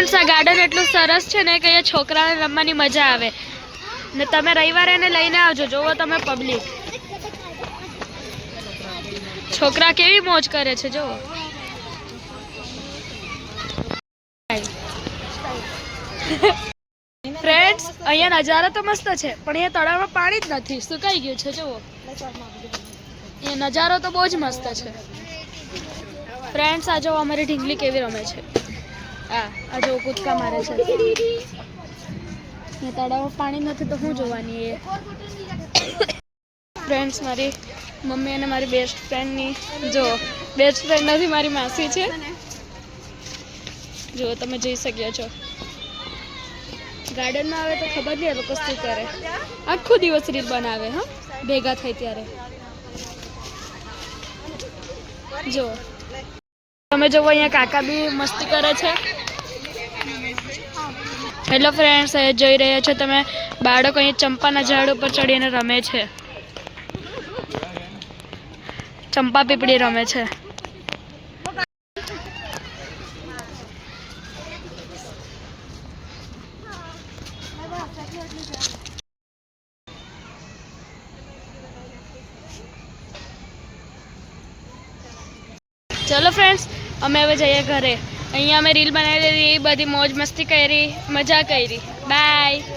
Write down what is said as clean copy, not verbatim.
friends આ garden એટલું સરસ છે ને કે અહીંયા છોકરાને રમવાની મજા આવે ને તમે રવિવારે એને લઈને આવજો જોવો તમે પબ્લિક છોકરા કેવી મોજ કરે છે જો ફ્રેન્ડ્સ અહીંયા નજારો તો મસ્ત છે પણ અહીંયા તળાવમાં પાણી જ નથી સુકાઈ ગયું છે જુઓ અહીંયા નજારો તો બહુ જ મસ્ત છે ફ્રેન્ડ્સ આ જો અમારી ઢીંગલી કેવી રમે છે આ જો કૂદકા મારે છે તળાવમાં પાણી નથી તો હું જોવાની એ ફ્રેન્ડ્સ મારી મમ્મી અને મારી બેસ્ટ ફ્રેન્ડની જો બેસ્ટ ફ્રેન્ડ નથી મારી માસી છે જો તમે જઈ શક્યા છો ગાર્ડનમાં આવે તો ખબર નહીં એ લોકો શું કરે આખો દિવસ રીલ બનાવે હા ભેગા થાય ત્યારે જો તમે જોવો અહીંયા કાકા બી મસ્તી કરે છે હેલો ફ્રેન્ડ્સ જોઈ રહ્યા છો તમે બાળકો અહીંયા ચંપાના ઝાડ ઉપર ચડીને રમે છે ચંપા પીપળી રમે છે ચલો ફ્રેન્ડ્સ અમે હવે જઈએ ઘરે અહીંયા અમે રીલ બનાવી લીધી બધી મોજ મસ્તી કરી મજા કરી બાય